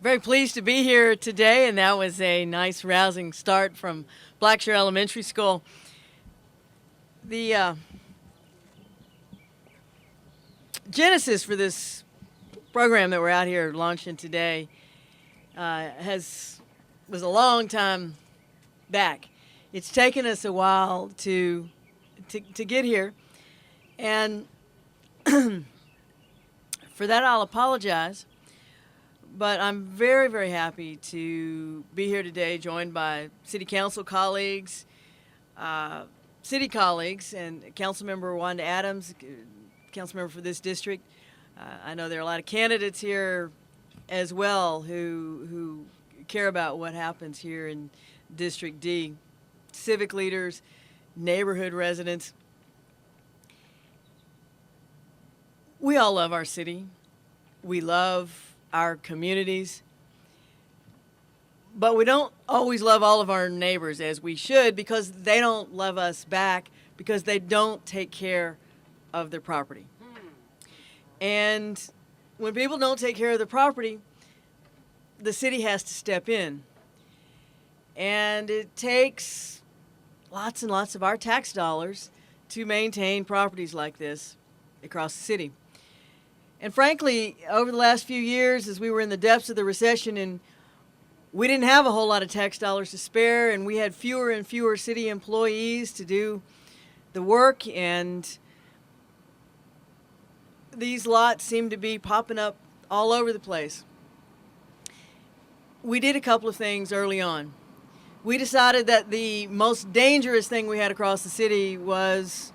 Very pleased to be here today, and that was a nice, rousing start from Blackshire Elementary School. The genesis for this program that we're out here launching today was a long time back. It's taken us a while to get here, and for that I'll apologize. But I'm very, very happy to be here today, joined by City Council colleagues, city colleagues, and Councilmember Wanda Adams, Councilmember for this district. I know there are a lot of candidates here as well who care about what happens here in District D. Civic leaders, neighborhood residents. We all love our city. We love our communities, but we don't always love all of our neighbors as we should, because they don't love us back, because they don't take care of their property. And when people don't take care of their property, the city has to step in. And it takes lots and lots of our tax dollars to maintain properties like this across the city. And frankly, over the last few years, as we were in the depths of the recession and we didn't have a whole lot of tax dollars to spare, and we had fewer and fewer city employees to do the work, and these lots seem to be popping up all over the place. We did a couple of things early on. We decided that the most dangerous thing we had across the city was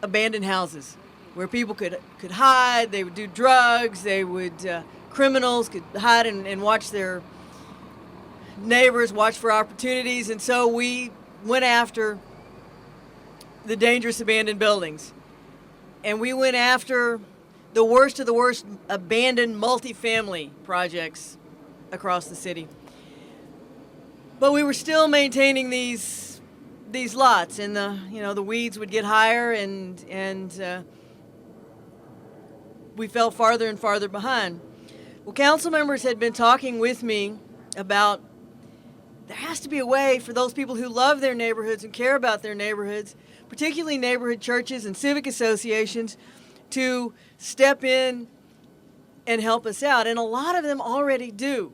abandoned houses, where people could hide. They would do drugs. They would, criminals could hide and watch their neighbors, watch for opportunities. And so we went after the dangerous abandoned buildings. And we went after the worst of the worst abandoned multifamily projects across the city. But we were still maintaining these lots, and the weeds would get higher, and we fell farther and farther behind. Well, council members had been talking with me about there has to be a way for those people who love their neighborhoods and care about their neighborhoods, particularly neighborhood churches and civic associations, to step in and help us out. And a lot of them already do.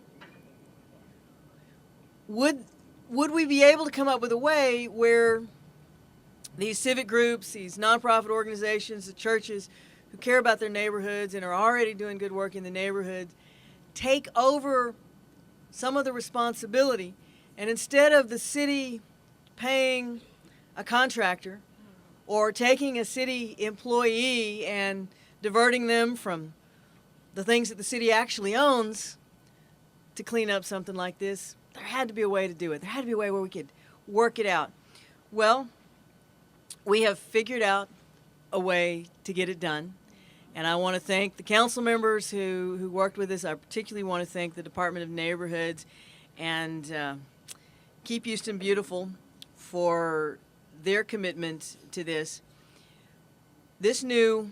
Would we be able to come up with a way where these civic groups, these nonprofit organizations, the churches who care about their neighborhoods and are already doing good work in the neighborhood, take over some of the responsibility, and instead of the city paying a contractor or taking a city employee and diverting them from the things that the city actually owns to clean up something like this, there had to be a way to do it. There had to be a way where we could work it out. Well, we have figured out a way to get it done. And I want to thank the council members who worked with us. I particularly want to thank the Department of Neighborhoods and Keep Houston Beautiful for their commitment to this. This new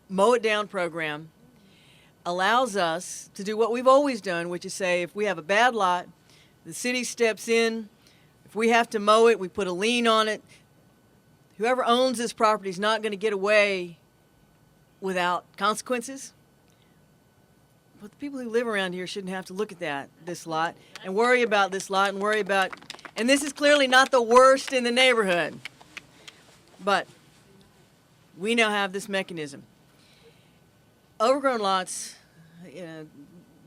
Mow-Down program allows us to do what we've always done, which is say if we have a bad lot, the city steps in. If we have to mow it, we put a lien on it. Whoever owns this property is not going to get away without consequences. But the people who live around here shouldn't have to look at this lot, and worry about this lot, and worry about, and this is clearly not the worst in the neighborhood. But we now have this mechanism. Overgrown lots,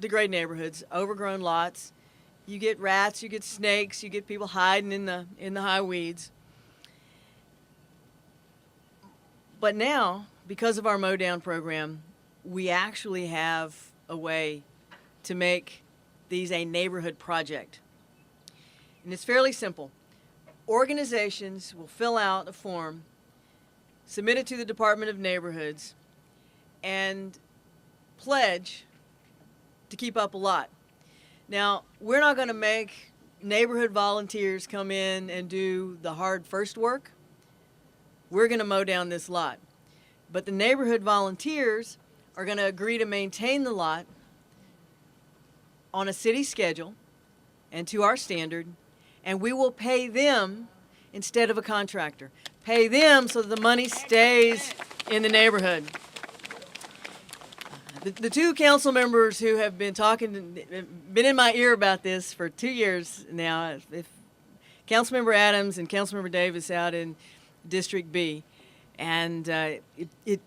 degrade neighborhoods, overgrown lots, you get rats, you get snakes, you get people hiding in the high weeds. But now, because of our Mow-Down program, we actually have a way to make these a neighborhood project. And it's fairly simple. Organizations will fill out a form, submit it to the Department of Neighborhoods, and pledge to keep up a lot. Now, we're not going to make neighborhood volunteers come in and do the hard first work. We're going to mow down this lot. But the neighborhood volunteers are going to agree to maintain the lot on a city schedule and to our standard, and we will pay them instead of a contractor. Pay them so that the money stays in the neighborhood. The two council members who have been been in my ear about this for 2 years now, if Councilmember Adams and Councilmember Davis out in District B, and it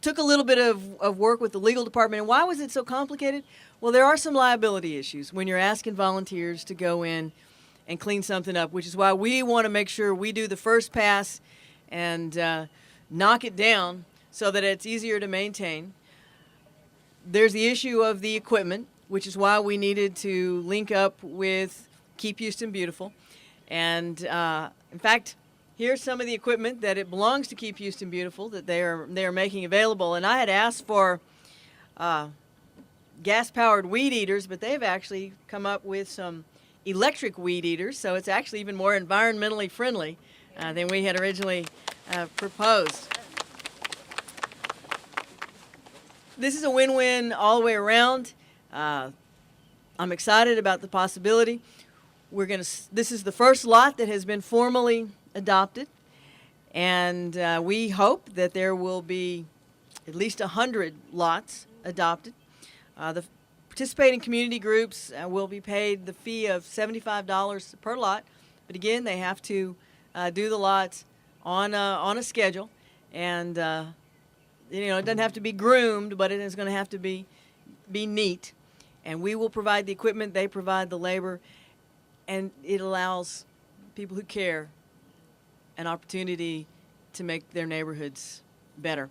took a little bit of work with the legal department. And why was it so complicated? Well, there are some liability issues when you're asking volunteers to go in and clean something up, which is why we want to make sure we do the first pass and knock it down so that it's easier to maintain. There's the issue of the equipment, which is why we needed to link up with Keep Houston Beautiful. And in fact, here's some of the equipment that it belongs to Keep Houston Beautiful that they are making available. And I had asked for gas-powered weed eaters, but they've actually come up with some electric weed eaters, so it's actually even more environmentally friendly than we had originally proposed. This is a win-win all the way around. I'm excited about the possibility. This is the first lot that has been formally adopted, and we hope that there will be at least 100 lots adopted. The participating community groups will be paid the fee of $75 per lot, but again, they have to do the lots on a schedule, and it doesn't have to be groomed, but it is going to have to be neat. And we will provide the equipment, they provide the labor, and it allows people who care an opportunity to make their neighborhoods better.